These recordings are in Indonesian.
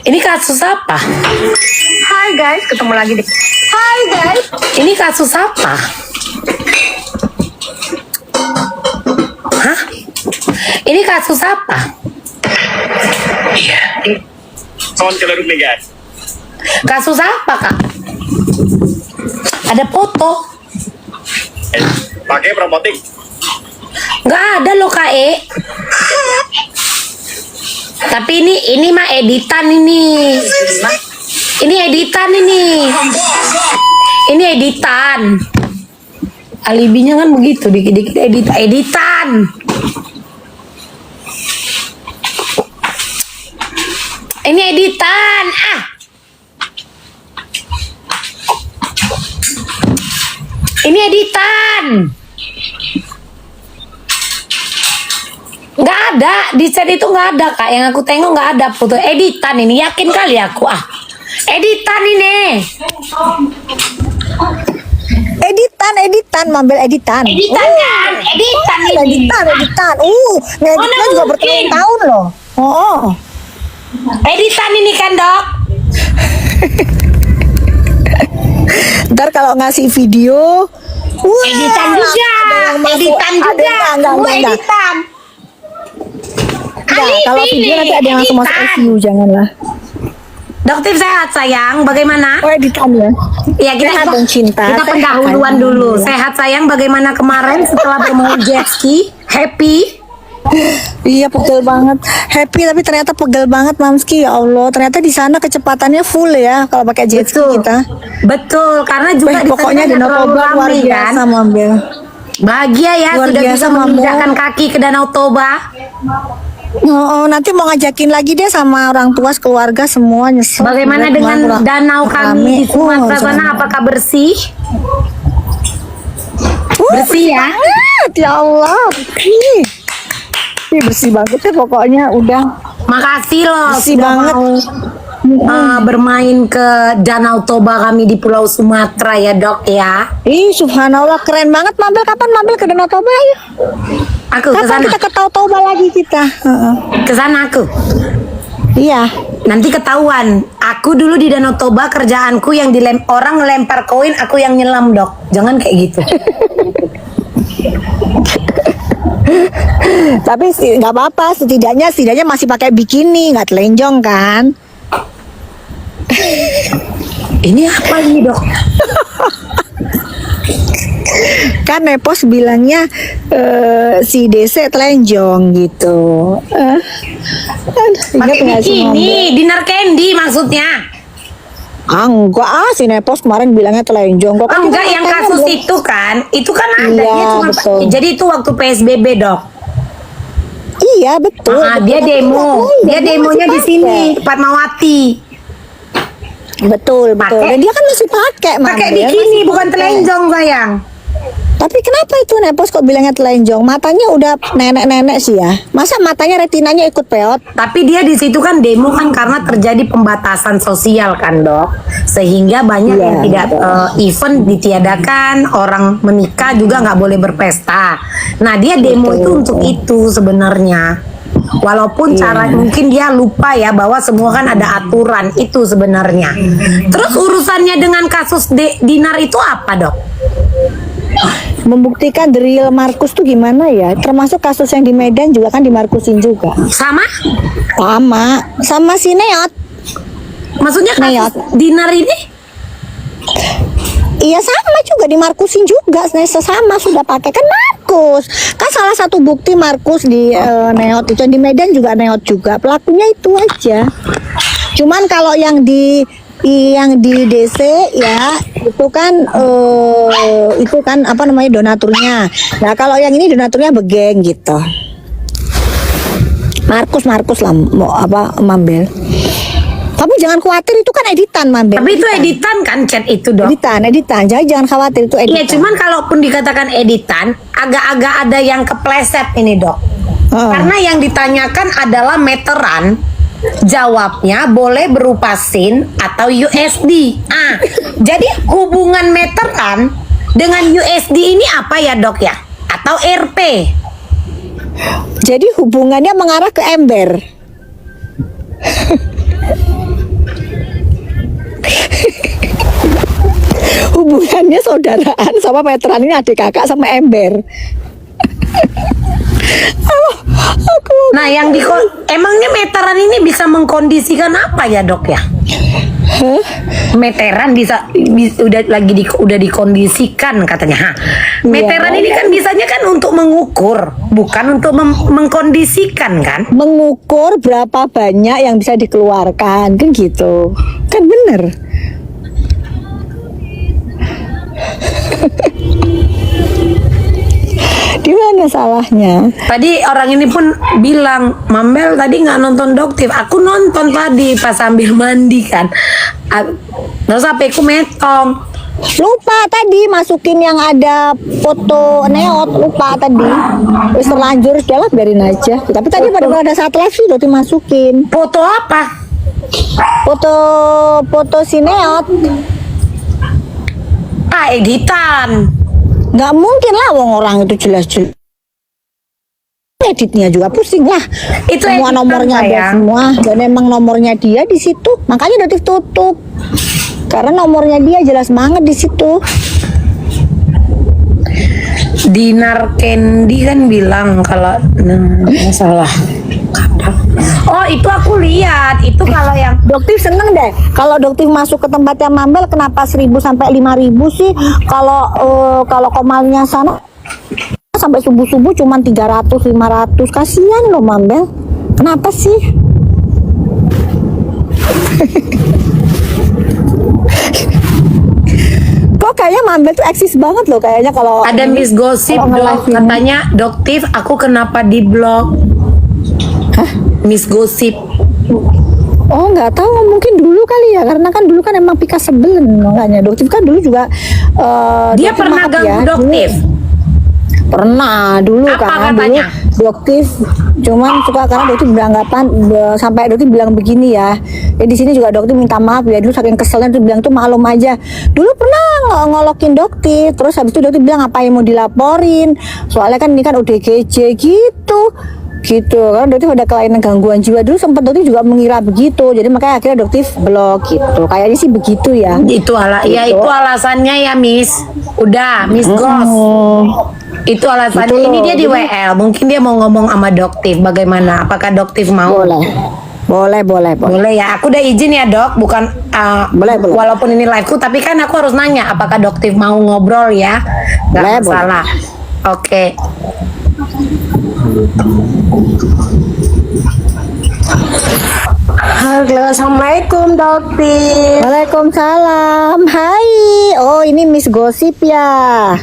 Ini kasus apa? Hai guys, ketemu lagi deh. Hai guys. Ini kasus apa? Hah? Ini kasus apa? Sound keleruk nih guys. Kasus apa, Kak? Ada foto? Pakai promoting. Nggak ada loh, Kak E. Tapi ini mah editan ini. Ini editan ini. Ini editan. Alibinya kan begitu, dikit-dikit editan. Ini editan. Ini editan. Nggak ada di chat itu, nggak ada, Kak. Yang aku tengok nggak ada foto editan ini. Yakin kali aku editan ini. Editan, Mabel editan. Editan kan? Editan ini. Editan. Ngeditnya juga bertahun-tahun loh. Oh. Editan ini kan, Dok? Ntar kalau ngasih video, Editan juga. Editan juga. Semua editan. Kalau video nanti ada yang langsung masuk ICU, janganlah. Dokter sehat sayang, bagaimana? Oh, editan ya. Ya Sehat dan cinta. Kita Sehat, pendahuluan kan? dulu. Sehat sayang, bagaimana kemarin setelah bermain jet ski? Happy? Iya, pegel banget. Happy tapi ternyata pegel banget, Mamski. Ya Allah, ternyata di sana kecepatannya full ya kalau pakai jet ski kita. Betul, karena juga di Pokoknya sana Danau terlalu Toba luar ramai, biasa, Mabel. Bahagia ya, Luar sudah biasa, bisa Mabel. menginjakkan kaki ke Danau Toba. Nanti mau ngajakin lagi deh sama orang tua, keluarga semua nyesel. Bagaimana dengan danau kami di Sumatera sana? Apakah bersih? Bersih ya? Banget, ya Allah. Bersih banget ya pokoknya udah. Makasih loh Bersih sudah banget. mau bermain ke Danau Toba kami di Pulau Sumatera ya, Dok ya. Subhanallah, keren banget. Mabel, kapan Mabel ke Danau Toba ya? Aku ke Kapan sana. kita ke Toba lagi kita? Ke sana aku. Iya. Nanti ketahuan. Aku dulu di Danau Toba kerjaanku yang orang ngelempar koin, aku yang nyelam, Dok. Jangan kayak gitu. Tapi nggak apa-apa, setidaknya masih pakai bikini, nggak telenjong kan? Ini apa ini, Dok? Kan Nepos bilangnya si DC telenjong gitu. Ingat Pakai nggak sih, Mabel? bikini, dinner candy maksudnya. Enggak, si Nepos kemarin bilangnya telenjong. Kok kan Enggak, kita yang makanya kasus belum- itu kan ada. Iya, Dia cuma betul. jadi itu waktu PSBB, Dok. Iya betul. Dia Betul, demo. betul. Dia demonya di Masih sini, pakai. Fatmawati. Betul. Pakai- Dan dia kan masih pakai, Pakai Mabel, bikini masih bukan pakai. telenjong, sayang. Tapi kenapa itu Nepos kok bilangnya telenjong? Matanya udah nenek-nenek sih ya. Masa matanya retinanya ikut peot? Tapi dia di situ kan demo kan karena terjadi pembatasan sosial kan, Dok. Sehingga banyak Iya, yang tidak betul. event ditiadakan, orang menikah juga nggak boleh berpesta. Nah, dia demo Betul, itu untuk itu sebenarnya. Walaupun cara mungkin dia lupa ya bahwa semua kan ada aturan itu sebenarnya. Terus urusannya dengan kasus Dinar itu apa, Dok? Membuktikan the real Markus tuh gimana ya? Termasuk kasus yang di Medan juga kan dimarkusin juga. Sama? Sama si Neot. Maksudnya kasus Dinar ini? Iya sama juga dimarkusin juga, sama sudah pakai kan Markus. Kan salah satu bukti Markus di Neot itu, di Medan juga Neot juga. Pelakunya itu aja. Cuman kalau yang di DC ya itu kan apa namanya donaturnya. Nah kalau yang ini donaturnya Begeng gitu. Markus lah mau apa Mabel. Tapi jangan khawatir itu kan editan, Mabel. Tapi itu editan kan chat itu, Dok? Editan. Jadi jangan khawatir itu editan. Iya, cuman kalaupun dikatakan editan, agak-agak ada yang kepleset ini, Dok. Karena yang ditanyakan adalah meteran, jawabnya boleh berupa sin atau USD. Jadi hubungan meteran dengan USD ini apa ya, Dok ya? Atau RP? Jadi hubungannya mengarah ke ember. Hubungannya saudaraan sama meteran ini adik kakak sama ember. Nah, yang emangnya meteran ini bisa mengkondisikan apa ya, Dok ya? Meteran udah dikondisikan katanya. Hah. Meteran ini kan bisanya kan untuk mengukur, bukan untuk mengkondisikan kan? Mengukur berapa banyak yang bisa dikeluarkan, kan gitu. Kan bener. Di mana salahnya? Tadi orang ini pun bilang, Mambel tadi nggak nonton Doktif. Aku nonton tadi pas sambil mandi kan. Terus HP ku metong. Lupa tadi masukin yang ada foto Neot, lupa tadi. Wis terlanjur, sudahlah biarin aja. Tapi tadi pada saat live sih udah dimasukin. Foto apa? Foto si Neot. Editan. Nggak mungkin lah wong orang itu jelas-jelas. Editnya juga pusing lah. Itu semua editan, nomornya ada sayang. semua. Dan emang nomornya dia di situ. Makanya udah ditutup. Karena nomornya dia jelas banget di situ. Dinar Candy kan bilang kalau salah. Oh, itu aku lihat. Itu kalau yang Doktif seneng deh. Kalau Doktif masuk ke tempatnya Mambel, kenapa 1.000 sampai 5.000 sih? Kalau Komalnya sana sampai subuh-subuh cuma 300, 500. Kasihan loh Mambel. Kenapa sih? Kok kayaknya Mambel tuh eksis banget loh kayaknya kalau ada Miss Gosip, kalau Dok, nge-live ini. katanya Doktif, aku kenapa di blok? Miss Gosip. Oh nggak tahu, mungkin dulu kali ya, karena kan dulu kan emang Pika sebelum makanya Doktif kan dulu juga Dia Doktif, pernah maaf ganggu ya, Doktif. pernah dulu Apa kan katanya? dulu Doktif cuman suka karena Doktif beranggapan sampai Doktif bilang begini ya di sini juga Doktif minta maaf ya, dulu saking keselnya tuh bilang tuh maklum aja, dulu pernah ngolokin Doktif, terus habis itu Doktif bilang apa yang mau dilaporin, soalnya kan ini kan ODGJ gitu kan Doktif ada kelainan gangguan jiwa, dulu sempat Doktif juga mengira begitu, jadi makanya akhirnya Doktif blok gitu, kayaknya sih begitu ya. Ya Gitu. itu alasannya ya, Miss. Udah, Miss Gos. Itu alasannya. Betul. Ini dia di Jadi- WL. Mungkin dia mau ngomong sama Doktif. Bagaimana? Apakah Doktif mau? Boleh. Boleh ya. Aku udah izin ya, Dok. Bukan Boleh. walaupun ini live-ku, tapi kan aku harus nanya apakah Doktif mau ngobrol ya. Gak Boleh. masalah. Oke. Halo, assalamualaikum Doktif. Waalaikumsalam. Hai. Oh, ini Miss Gosip ya.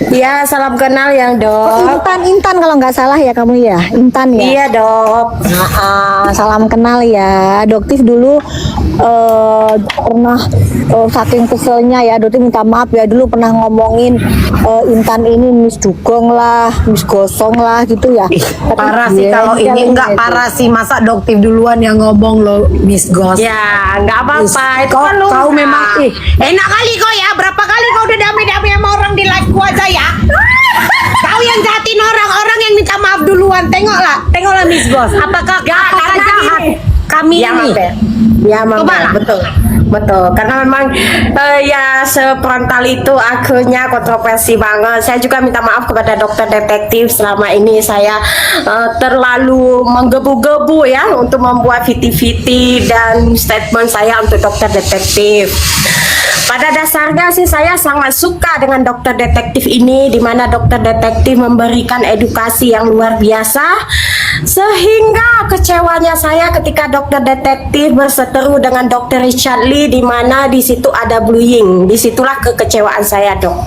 Ya, salam kenal yang Dok. Intan kalau nggak salah ya kamu ya. Intan ya. Iya Dok. Salam kenal ya. Doktif dulu pernah saking keselnya ya, Doktif minta maaf ya, dulu pernah ngomongin Intan ini Miss Dugong lah, Miss Gosong lah gitu ya. Parah sih kalau ini enggak parah sih, masa Doktif duluan yang ngomong lo, Miss Gos. Ya, nggak apa-apa. Itu kan Kau lumrah. memang enak kali kau ya. Berapa kali kau udah damai-damai sama orang di live ku aja ya. Kau yang jahatin orang yang minta maaf duluan. Tengoklah Miss Gos. Apakah karena jahat gini. kami Ya, ini? Mambel. Ya, Mambel. Coba. Betul. Karena memang ya sefrontal itu akhirnya kontroversi banget. Saya juga minta maaf kepada dokter detektif, selama ini saya terlalu menggebu-gebu ya untuk membuat viti-viti dan statement saya untuk dokter detektif. Pada dasarnya sih saya sangat suka dengan dokter detektif ini, di mana dokter detektif memberikan edukasi yang luar biasa, sehingga kecewanya saya ketika dokter detektif berseteru dengan dokter Richard Lee, di mana di situ ada bullying. Disitulah kekecewaan saya, Dok.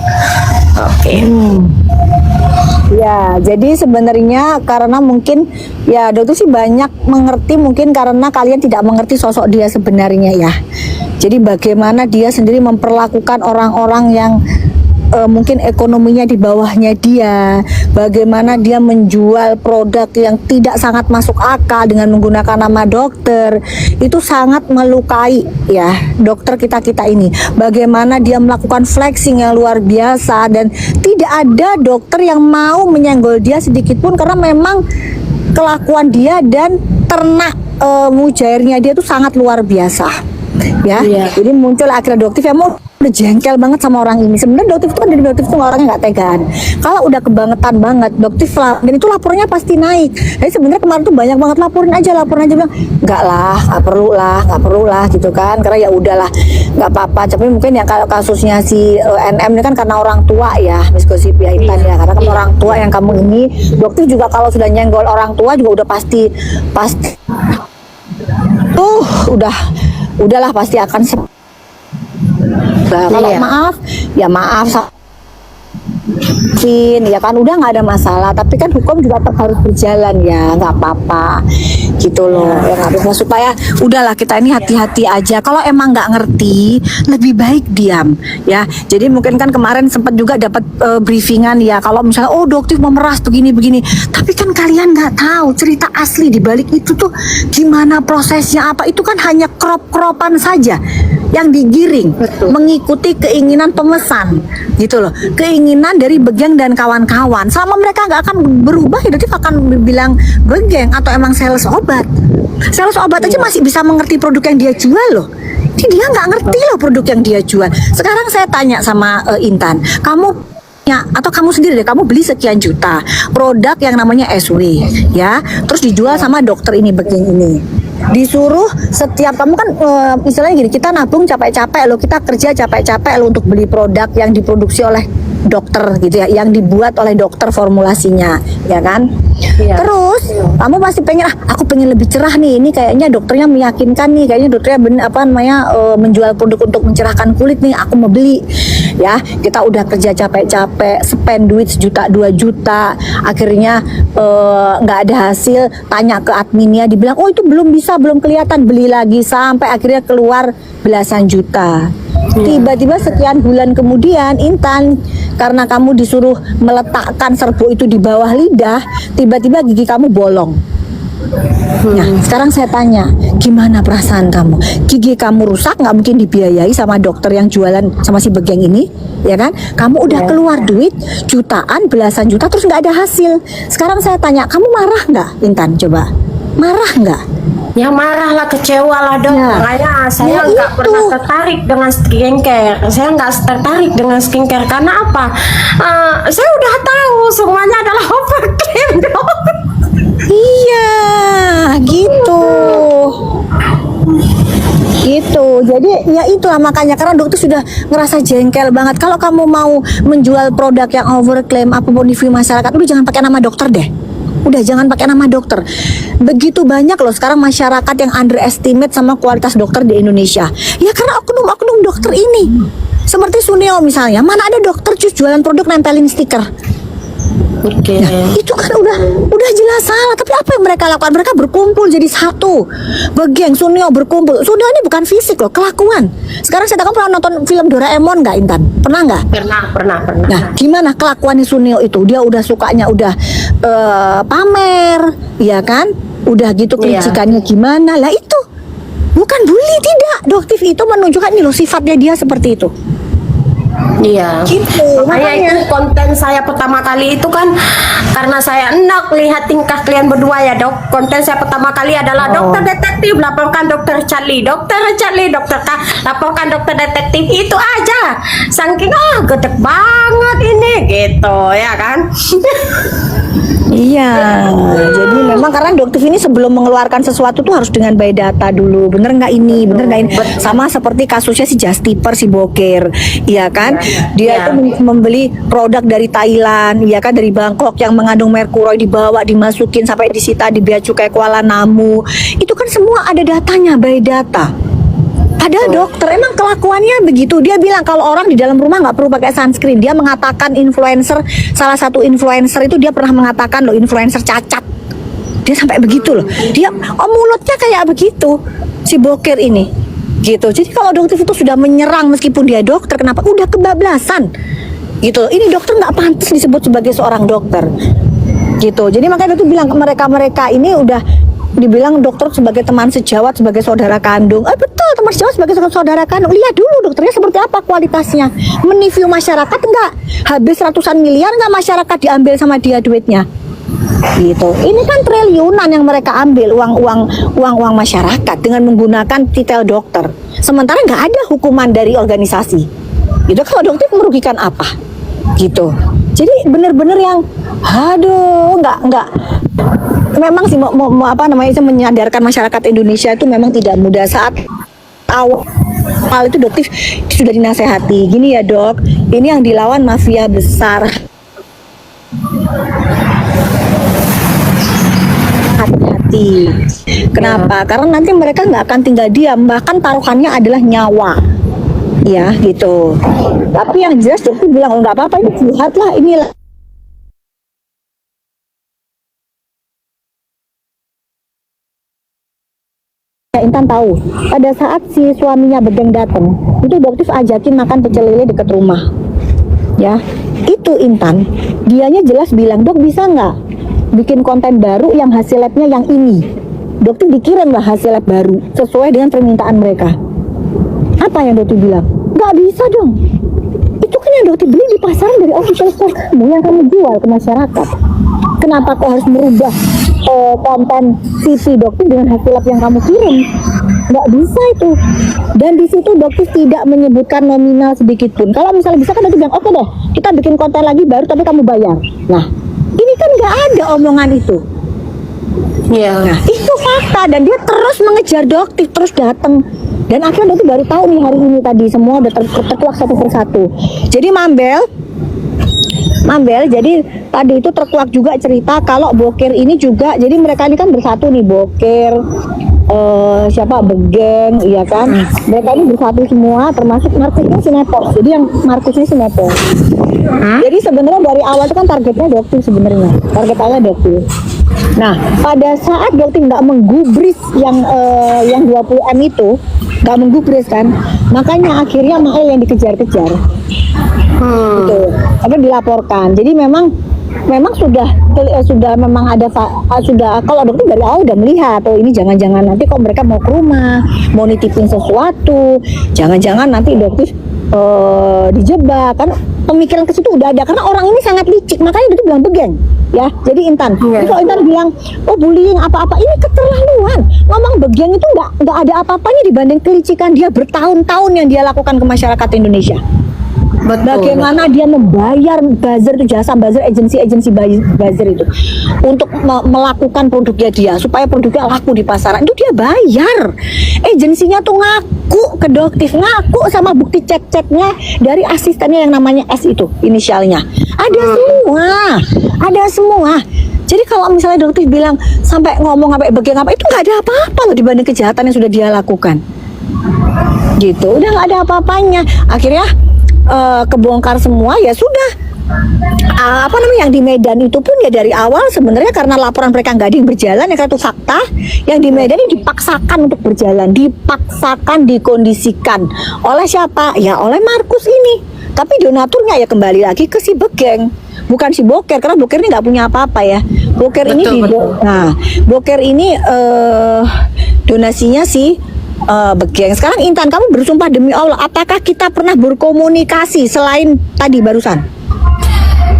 Oke. Ya, jadi sebenarnya karena mungkin ya Dokter sih banyak mengerti, mungkin karena kalian tidak mengerti sosok dia sebenarnya ya. Jadi bagaimana dia sendiri memperlakukan orang-orang yang mungkin ekonominya di bawahnya dia, bagaimana dia menjual produk yang tidak sangat masuk akal dengan menggunakan nama dokter, itu sangat melukai ya dokter kita ini. Bagaimana dia melakukan flexing yang luar biasa dan tidak ada dokter yang mau menyenggol dia sedikit pun karena memang kelakuan dia dan ternak mujairnya dia tuh sangat luar biasa ya. Jadi muncul akhirnya dokter yang mau udah jengkel banget sama orang ini. Sebenarnya dokter itu kan dari dokter itu orangnya nggak tegaan. Kalau udah kebangetan banget dokter dan itu laporannya pasti naik. Jadi sebenarnya kemarin tuh banyak banget laporin aja bilang nggak perlu lah gitu kan. Karena ya udahlah nggak apa-apa. Tapi mungkin ya kalau kasusnya si NM ini kan karena orang tua ya, Miss Gosip ya Intan ya. Karena kan orang tua yang kamu ini dokter juga kalau sudah nyenggol orang tua juga udah pasti udahlah pasti akan kalau maaf ya kan udah nggak ada masalah, tapi kan hukum juga tetap harus berjalan ya, nggak apa-apa gitu loh ya, nggak bisa, supaya udahlah kita ini hati-hati aja. Kalau emang nggak ngerti lebih baik diam ya. Jadi mungkin kan kemarin sempat juga dapat briefingan ya, kalau misalnya dokter memeras begini, tapi kan kalian nggak tahu cerita asli di balik itu tuh gimana prosesnya apa. Itu kan hanya crop-cropan saja yang digiring mengikuti keinginan pemesan gitu loh, keinginan dari Begeng dan kawan-kawan. Selama mereka nggak akan berubah, Dokter akan bilang Begeng atau emang sales obat aja masih bisa mengerti produk yang dia jual loh. Dia nggak ngerti loh produk yang dia jual. Sekarang saya tanya sama Intan, kamu atau kamu sendiri deh, kamu beli sekian juta produk yang namanya SW ya, terus dijual sama dokter ini Begeng ini, disuruh setiap kamu kan misalnya gini, kita nabung capek-capek lo, kita kerja capek-capek lo untuk beli produk yang diproduksi oleh dokter gitu ya, yang dibuat oleh dokter formulasinya ya kan. Terus kamu pasti pengen aku pengen lebih cerah nih, ini kayaknya dokternya meyakinkan nih, kayaknya dokternya menjual produk untuk mencerahkan kulit nih, aku mau beli ya. Kita udah kerja capek-capek, spend duit 1 juta 2 juta, akhirnya nggak ada hasil, tanya ke adminnya, dibilang itu belum bisa, belum kelihatan, beli lagi sampai akhirnya keluar belasan juta. Tiba-tiba sekian bulan kemudian Intan, karena kamu disuruh meletakkan serbuk itu di bawah lidah, tiba-tiba gigi kamu bolong. Nah, sekarang saya tanya, gimana perasaan kamu? Gigi kamu rusak, nggak mungkin dibiayai sama dokter yang jualan sama si Begeng ini, ya kan? Kamu udah keluar duit jutaan, belasan juta, terus nggak ada hasil. Sekarang saya tanya, kamu marah nggak, Intan? Coba, marah nggak? Ya marah lah, kecewa lah dok. Makanya saya nggak pernah tertarik dengan skincare. Saya nggak tertarik dengan skincare karena apa? Saya udah tahu semuanya adalah overclaim dok. Iya, gitu. Jadi ya itulah makanya, karena dokter sudah ngerasa jengkel banget. Kalau kamu mau menjual produk yang overclaim apapun di masyarakat, udah jangan pakai nama dokter deh. Udah jangan pakai nama dokter. Begitu banyak loh sekarang masyarakat yang underestimate sama kualitas dokter di Indonesia. Ya karena oknum-oknum dokter ini. Seperti Suneo misalnya, mana ada dokter cus jualan produk nempelin stiker. Nah, itu kan udah jelas salah. Tapi apa yang mereka lakukan? Mereka berkumpul jadi satu. Begeng, Suneo berkumpul. Suneo ini bukan fisik loh, kelakuan. Sekarang saya tahu kamu pernah nonton film Doraemon nggak, Intan? Pernah nggak? Pernah. Nah, gimana kelakuannya Suneo itu? Dia udah sukanya pamer, ya kan? Udah gitu kelicikannya gimana? Lah itu bukan bully, tidak. Dokter itu menunjukkan ini loh sifatnya dia seperti itu. Iya. Gitu. Makanya itu konten saya pertama kali itu kan karena saya enak lihat tingkah kalian berdua ya dok. Konten saya pertama kali adalah dokter detektif laporkan dokter Charlie, dokter K laporkan dokter detektif, itu aja. Saking gedek banget ini gitu ya kan. Iya, jadi memang karena dokter ini sebelum mengeluarkan sesuatu tuh harus dengan by data dulu, bener nggak ini. Sama seperti kasusnya si Justiper, si Boker, iya kan? Dia itu membeli produk dari Thailand, iya kan, dari Bangkok yang mengandung merkuri, dibawa, dimasukin sampai disita di Bea Cukai Kuala Namu. Itu kan semua ada datanya, by data. Padahal dokter emang kelakuannya begitu. Dia bilang kalau orang di dalam rumah nggak perlu pakai sunscreen. Dia mengatakan salah satu influencer itu dia pernah mengatakan loh, influencer cacat. Dia sampai begitu loh. Dia mulutnya kayak begitu si Boker ini. Gitu. Jadi kalau dokter itu sudah menyerang meskipun dia dokter, kenapa? Udah kebablasan. gitu. Ini dokter nggak pantas disebut sebagai seorang dokter gitu. Jadi makanya itu bilang mereka ini udah dibilang dokter sebagai teman sejawat, sebagai saudara kandung. Betul, teman sejawat sebagai saudara kandung. Lihat dulu dokternya seperti apa kualitasnya. Meniview masyarakat enggak? Habis ratusan miliar enggak masyarakat diambil sama dia duitnya? Gitu. Ini kan triliunan yang mereka ambil uang masyarakat dengan menggunakan titel dokter. Sementara nggak ada hukuman dari organisasi. Itu kalau dokter merugikan apa? Gitu. Jadi benar-benar yang aduh nggak memang sih mau apa namanya itu menyadarkan masyarakat Indonesia itu memang tidak mudah. Saat awal itu dokter sudah dinasehati gini ya dok, ini yang dilawan mafia besar, hati-hati. Kenapa? Karena nanti mereka nggak akan tinggal diam, bahkan taruhannya adalah nyawa ya gitu. Tapi yang jelas dokter bilang oh nggak apa-apa, ini jihad lah, inilah. Intan tahu, pada saat si suaminya Begeng datang, itu dokter ajakin makan pecel lele dekat rumah. Ya, itu Intan, dianya jelas bilang, dok bisa nggak bikin konten baru yang hasil labnya yang ini? Dokter dikirim lah hasil lab baru, sesuai dengan permintaan mereka. Apa yang dokter bilang? Nggak bisa dong. Itu kan yang dokter beli di pasaran dari official store kamu yang kamu jual ke masyarakat. Kenapa kok harus merubah konten CV dokter dengan hasil lab yang kamu kirim? Nggak bisa itu. Dan di situ dokter tidak menyebutkan nominal sedikit pun. Kalau misalnya bisa kan dokter bilang, oke deh, kita bikin konten lagi baru tapi kamu bayar. Nah, ini kan nggak ada omongan itu. Iya. Nah, itu fakta dan dia terus mengejar dokter, terus datang. Dan akhirnya dokter baru tahu nih hari ini tadi semua udah terkuak satu persatu. Jadi Mambel, jadi tadi itu terkuak juga cerita kalau Boker ini juga, jadi mereka ini kan bersatu nih, Boker, siapa, Begeng, iya kan, mereka ini bersatu semua, termasuk Markusnya Sinepos, jadi yang Markusnya Sinepos. Jadi sebenarnya dari awal itu kan targetnya dokter sebenarnya, target awalnya dokter. Nah, pada saat dokter nggak menggubris yang 20M itu, nggak menggubris kan, makanya akhirnya Mael yang dikejar-kejar. Gitu, apa dilaporkan. Jadi memang sudah memang ada sudah, kalau dokter dari awal udah melihat oh ini jangan-jangan nanti kok mereka mau ke rumah mau nitipin sesuatu, jangan-jangan nanti dokter dijebak kan, pemikiran ke situ udah ada karena orang ini sangat licik, makanya dokter bilang Begeng ya. Jadi Intan, jadi kalau Intan bilang oh bullying apa-apa, ini keterlaluan. Ngomong Begeng itu nggak ada apa-apanya dibanding kelicikan dia bertahun-tahun yang dia lakukan ke masyarakat Indonesia. Bagaimana dia membayar buzzer itu, jasa buzzer, agensi buzzer itu untuk melakukan produknya dia supaya produknya laku di pasaran, itu dia bayar. Agensinya tuh ngaku ke dokter, ngaku sama bukti chat-chatnya dari asistennya yang namanya S itu inisialnya ada semua. Jadi kalau misalnya dokter bilang sampai ngomong sampai Begeng apa, itu nggak ada apa-apa loh dibanding kejahatan yang sudah dia lakukan gitu, udah nggak ada apa-apanya. Akhirnya kebongkar semua, ya sudah. Apa namanya yang di Medan itu pun ya dari awal sebenarnya karena laporan mereka nggak ada yang berjalan, ya itu fakta. Yang di Medan ini dipaksakan untuk berjalan, dipaksakan, dikondisikan oleh siapa? Ya oleh Markus ini. Tapi donaturnya ya kembali lagi ke si Begeng, bukan si Boker, karena Boker ini nggak punya apa-apa ya. Boker ini Boker ini donasinya si Begeng. Sekarang Intan, kamu bersumpah demi Allah, apakah kita pernah berkomunikasi selain tadi barusan?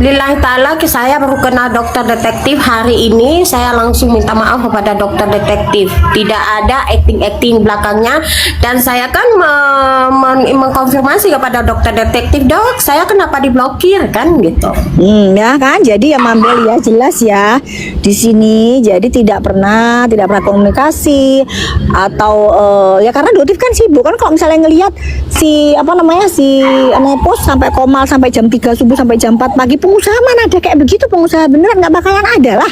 Lillahi ta'ala, saya baru kenal dokter detektif hari ini. Saya langsung minta maaf kepada dokter detektif. Tidak ada acting belakangnya. Dan saya kan mengkonfirmasi kepada dokter detektif, dok, saya kenapa diblokir kan gitu. Ya kan, jadi ya Mambel ya jelas ya di sini. Jadi tidak pernah komunikasi atau ya karena dokter kan sibuk kan. Kalau misalnya ngelihat si Nepos sampai komal sampai jam 3 subuh sampai jam 4 pagi, pengusaha mana ada kayak begitu? Pengusaha beneran nggak bakalan ada lah.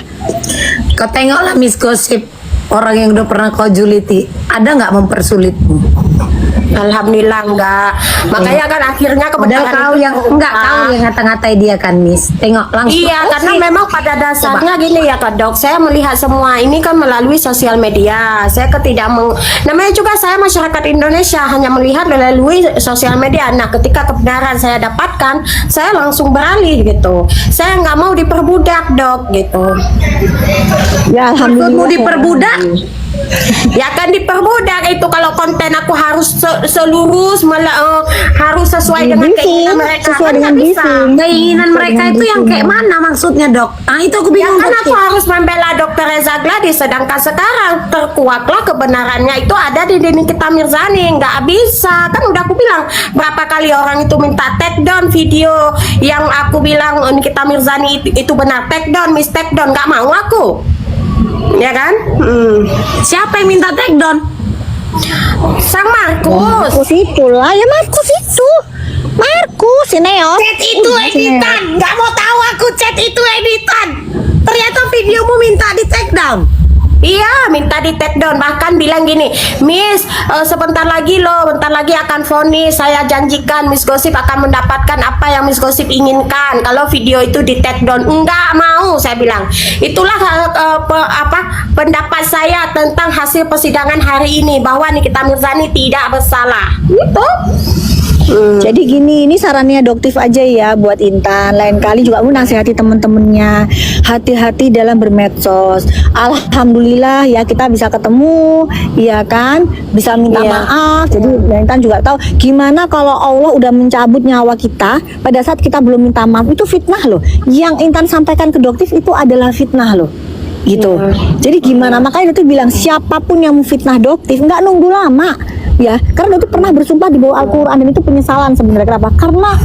Kau tengoklah Miss Gosip, orang yang udah pernah kau juliti, ada nggak mempersulitmu? Alhamdulillah enggak. Makanya kan akhirnya Padahal kebenaran kau itu yang terbuka. kau yang ngata-ngatai dia kan, Miss. Tengok langsung. Iya, karena memang pada dasarnya gini ya Kak Dok, saya melihat semua ini kan melalui sosial media. Saya namanya juga saya masyarakat Indonesia hanya melihat melalui sosial media. Nah, ketika kebenaran saya dapatkan, saya langsung beralih gitu. Saya nggak mau diperbudak Dok gitu. Ya alhamdulillah. Maksudmu diperbudak? Ya kan diperbudak itu kalau konten aku harus selurus harus sesuai dengan keinginan mereka. Sesuai Kan dengan nggak bisa. briefing. Keinginan mereka itu yang kayak mana maksudnya, Dok? Ah, itu aku Ya bingung. kan Dok. aku harus membela Dr. Reza Gladys, sedangkan sekarang terkuaklah kebenarannya itu ada di Nikita Mirzani. Nggak bisa, kan udah aku bilang berapa kali orang itu minta take down video yang aku bilang Nikita Mirzani itu benar, take down, miss take down, nggak mau aku. Ya kan? Siapa yang minta take down? Sang Markus. Markus itulah, ya Markus itu. Markus, si Neo. Chat itu editan. Nggak mau tahu aku chat itu editan. Ternyata videomu minta di take down. Iya, minta di take down, bahkan bilang gini, Miss, sebentar lagi bentar lagi akan vonis. Saya janjikan Miss Gosip akan mendapatkan apa yang Miss Gosip inginkan. Kalau video itu di take down, enggak mau, saya bilang. Itulah pendapat saya tentang hasil persidangan hari ini bahwa Nikita Mirzani tidak bersalah. Gitu. Jadi gini, ini sarannya adoptif aja ya buat Intan. Lain kali juga aku nasihati temen-temennya, hati-hati dalam bermedsos. Alhamdulillah ya kita bisa ketemu, ya kan, bisa minta Iya. maaf. Jadi Intan juga tahu gimana kalau Allah udah mencabut nyawa kita pada saat kita belum minta maaf, itu fitnah loh. Yang Intan sampaikan ke adoptif itu adalah fitnah loh. Gitu. Jadi gimana, makanya itu bilang siapapun yang memfitnah adoptif nggak nunggu lama. Ya, karena itu pernah bersumpah di bawah Al-Quran dan itu penyesalan sebenarnya. Kenapa? Karena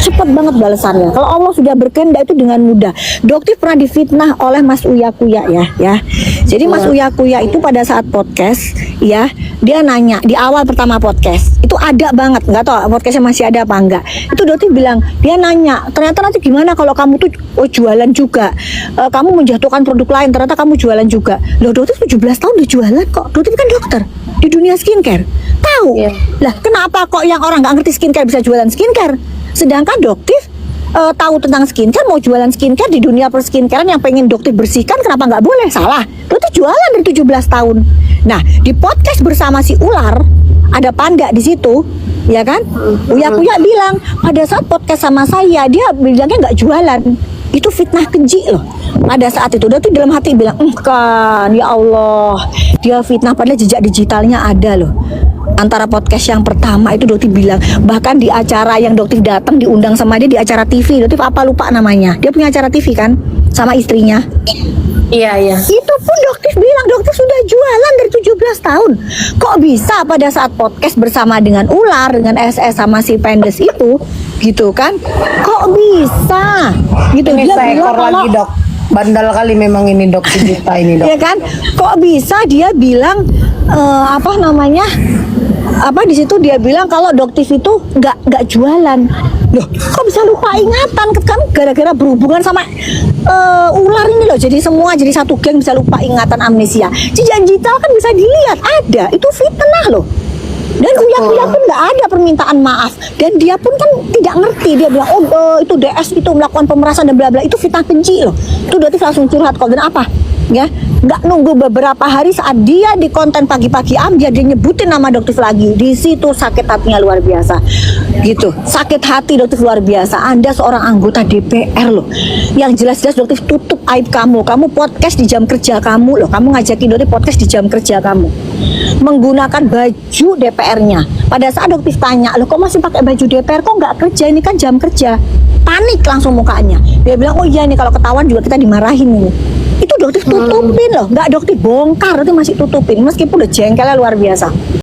cepat banget balasannya. Kalau Allah sudah berkehendak itu dengan mudah. Doktif pernah difitnah oleh Mas Uya Kuya ya. Jadi Mas Uya Kuya itu pada saat podcast ya, dia nanya di awal pertama podcast. Itu ada banget, nggak tahu podcastnya masih ada apa enggak. Itu Doktif bilang, dia nanya, ternyata nanti gimana kalau kamu tuh jualan juga. Kamu menjatuhkan produk lain, ternyata kamu jualan juga. Loh, Doktif 17 tahun udah jualan kok. Doktif kan dokter di dunia skincare. Tahu lah kenapa kok yang orang nggak ngerti skincare bisa jualan skincare, sedangkan Doktif tahu tentang skincare, mau jualan skincare di dunia perskincarean yang pengen Doktif bersihkan, kenapa nggak boleh? Salah, Doktif jualan dari 17 tahun. Nah, di podcast bersama si ular ada Panda di situ, ya kan? Uya bilang pada saat podcast sama saya dia bilangnya nggak jualan. Itu fitnah keji loh. Pada saat itu dia tuh dalam hati bilang, kan ya Allah, dia fitnah, padahal jejak digitalnya ada loh. Antara podcast yang pertama itu Doktif bilang, bahkan di acara yang Doktif datang diundang sama dia di acara TV, Doktif apa lupa namanya, dia punya acara TV kan sama istrinya. Iya. Itu pun Doktif bilang Doktif sudah jualan dari 17 tahun. Kok bisa pada saat podcast bersama dengan ular, dengan SS sama si Pendes itu, gitu kan? Kok bisa? Gitu Ini dia seekor bilang lagi, Dok. Bandel kali memang ini, Dok, si Juta ini, Dok. ya kan? Kok bisa dia bilang di situ dia bilang kalau Doktif itu nggak jualan. Loh, kok bisa lupa ingatan kan gara-gara berhubungan sama ular ini loh. Jadi semua jadi satu geng bisa lupa ingatan, amnesia. Jejak digital kan bisa dilihat ada. Itu fitnah loh. Dan Uya pun nggak ada permintaan maaf, dan dia pun kan tidak ngerti. Dia bilang itu DS itu melakukan pemerasan dan bla bla, itu fitnah keji loh. Itu Doktif langsung curhat kok. Dan apa ya, nggak nunggu beberapa hari saat dia di konten pagi-pagi dia nyebutin nama Doktif lagi. Di situ sakit hatinya luar biasa gitu, sakit hati Doktif luar biasa. Anda seorang anggota DPR loh, yang jelas-jelas Doktif tutup aib kamu podcast di jam kerja kamu loh. Kamu ngajakin Doktif podcast di jam kerja kamu, menggunakan baju DPR-nya. Pada saat Doktif tanya, loh kok masih pakai baju DPR, kok nggak kerja, ini kan jam kerja, panik langsung mukanya. Dia bilang, oh iya nih kalau ketahuan juga kita dimarahin ini. Itu Doktif tutupin loh, nggak Doktif bongkar, Doktif masih tutupin meskipun udah jengkelnya luar biasa.